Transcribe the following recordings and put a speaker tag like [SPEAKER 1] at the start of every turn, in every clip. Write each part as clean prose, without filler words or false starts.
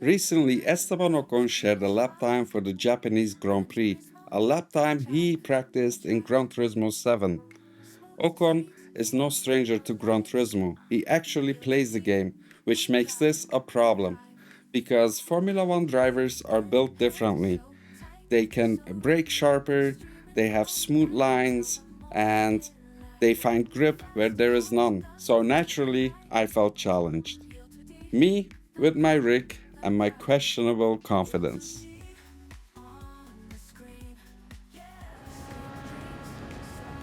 [SPEAKER 1] Recently, Esteban Ocon shared a lap time for the Japanese Grand Prix, a lap time he practiced in Gran Turismo 7. Ocon is no stranger to Gran Turismo. He actually plays the game, which makes this a problem, because Formula 1 drivers are built differently. They can brake sharper, they have smooth lines, and they find grip where there is none. So naturally, I felt challenged. Me with my rig and my questionable confidence.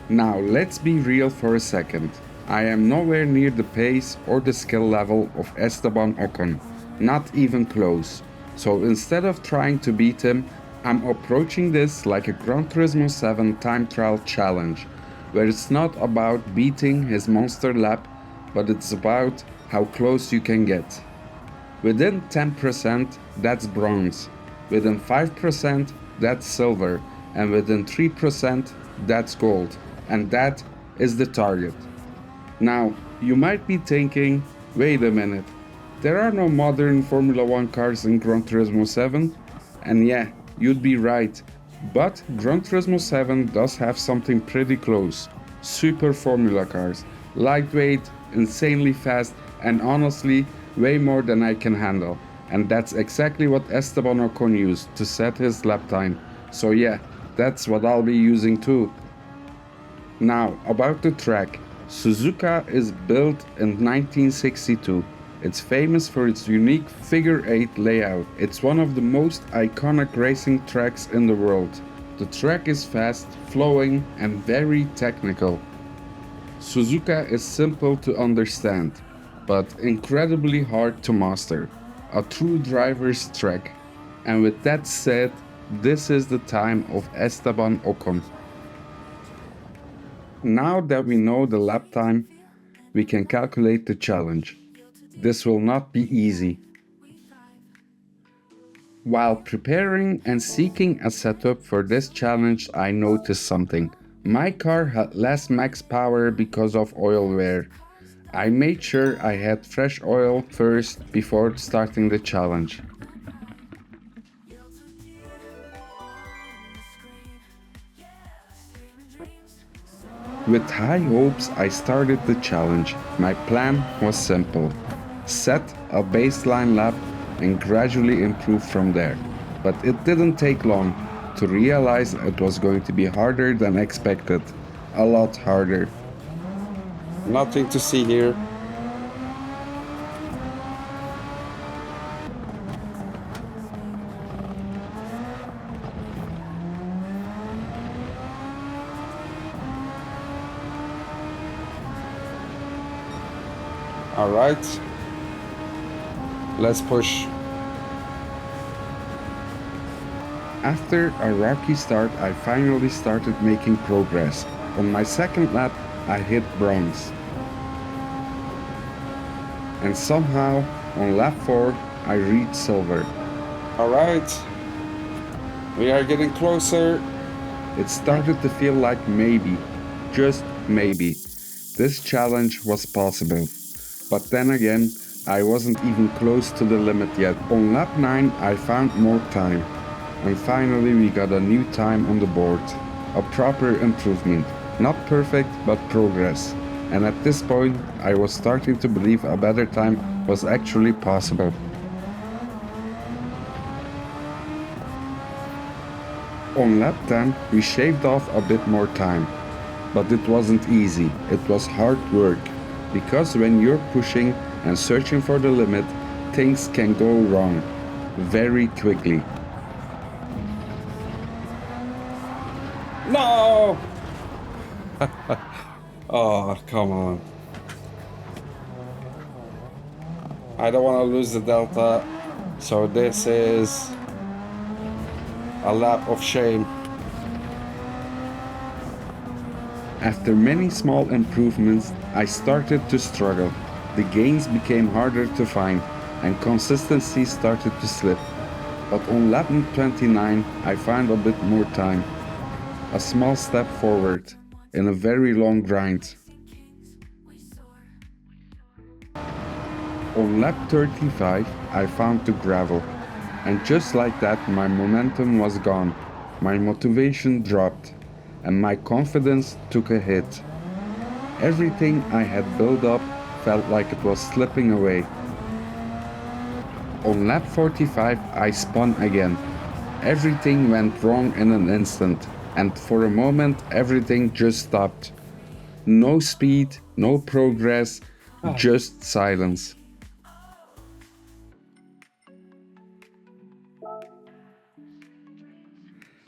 [SPEAKER 1] Now let's be real for a second. I am nowhere near the pace or the skill level of Esteban Ocon, not even close. So instead of trying to beat him, I'm approaching this like a Gran Turismo 7 time trial challenge, where it's not about beating his monster lap, but it's about how close you can get. Within 10%, that's bronze. Within 5%, that's silver. And within 3%, that's gold. And that is the target. Now, you might be thinking, wait a minute, there are no modern Formula 1 cars in Gran Turismo 7? And yeah, you'd be right. But Gran Turismo 7 does have something pretty close. Super Formula cars. Lightweight, insanely fast, and honestly, way more than I can handle. And that's exactly what Esteban Ocon used to set his lap time. So yeah, that's what I'll be using too. Now, about the track. Suzuka is built in 1962. It's famous for its unique figure-8 layout. It's one of the most iconic racing tracks in the world. The track is fast, flowing, and very technical. Suzuka is simple to understand, but incredibly hard to master. A true driver's track. And with that said, this is the time of Esteban Ocon. Now that we know the lap time, we can calculate the challenge. This will not be easy. While preparing and seeking a setup for this challenge, I noticed something. My car had less max power because of oil wear. I made sure I had fresh oil first before starting the challenge. With high hopes, I started the challenge. My plan was simple. Set a baseline lap and gradually improve from there. But it didn't take long to realize it was going to be harder than expected. A lot harder. Nothing to see here. All right, let's push. After a rocky start, I finally started making progress. On my second lap, I hit bronze. And somehow, on lap 4, I reached silver. All right, we are getting closer. It started to feel like maybe, just maybe, this challenge was possible. But then again, I wasn't even close to the limit yet. On lap 9, I found more time. And finally we got a new time on the board. A proper improvement. Not perfect, but progress. And at this point, I was starting to believe a better time was actually possible. On lap 10, we shaved off a bit more time. But it wasn't easy. It was hard work. Because when you're pushing and searching for the limit, things can go wrong very quickly. No! Oh, come on. I don't want to lose the delta, so this is a lap of shame. After many small improvements, I started to struggle. The gains became harder to find, and consistency started to slip. But on lap 29, I found a bit more time. A small step forward in a very long grind. On lap 35, I found the gravel, and just like that my momentum was gone, my motivation dropped, and my confidence took a hit. Everything I had built up felt like it was slipping away. On lap 45 I spun again. Everything went wrong in an instant, and for a moment everything just stopped. No speed, no progress, just silence.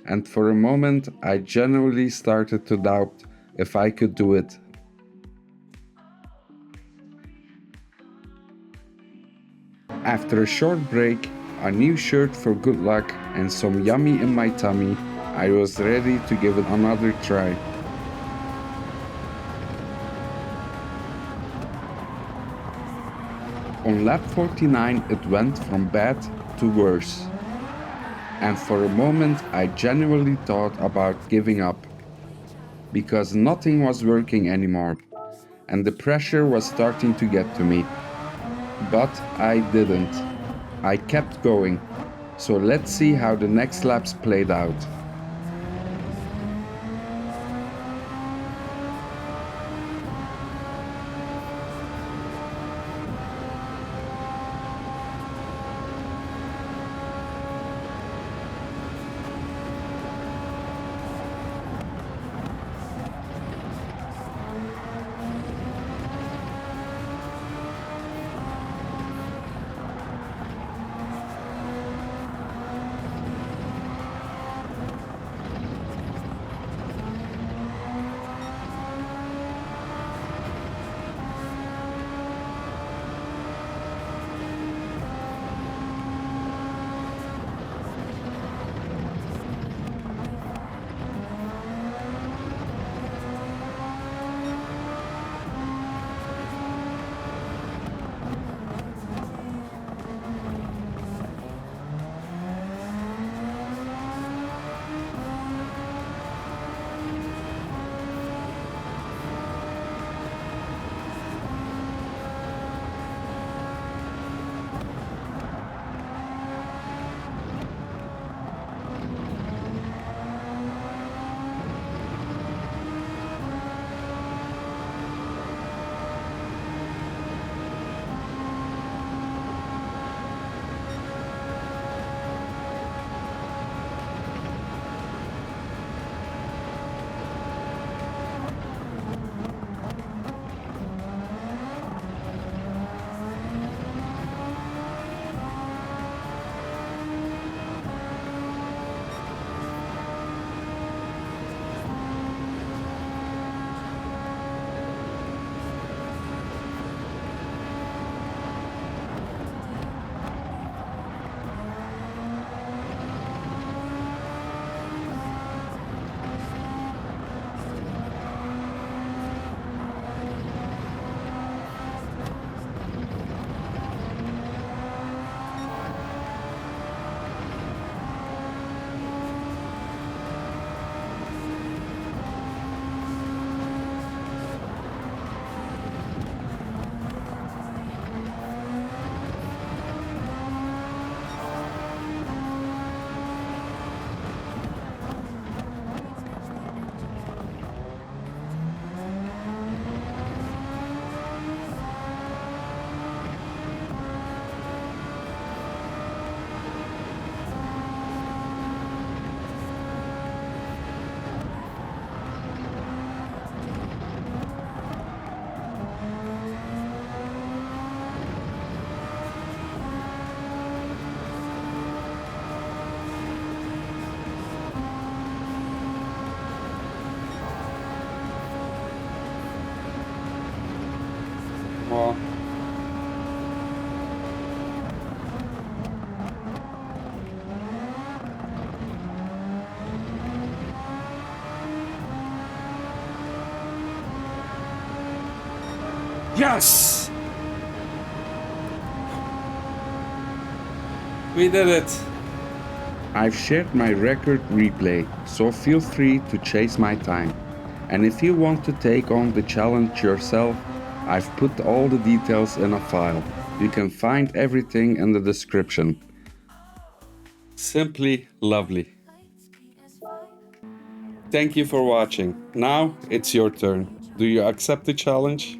[SPEAKER 1] And for a moment I genuinely started to doubt if I could do it. After a short break, a new shirt for good luck and some yummy in my tummy, I was ready to give it another try. On lap 49 it went from bad to worse. And for a moment I genuinely thought about giving up. Because nothing was working anymore, and the pressure was starting to get to me. But I didn't. I kept going. So let's see how the next laps played out.
[SPEAKER 2] Well, yes! We did it!
[SPEAKER 1] I've shared my record replay, so feel free to chase my time. And if you want to take on the challenge yourself, I've put all the details in a file. You can find everything in the description.
[SPEAKER 2] Simply lovely. Thank you for watching. Now it's your turn. Do you accept the challenge?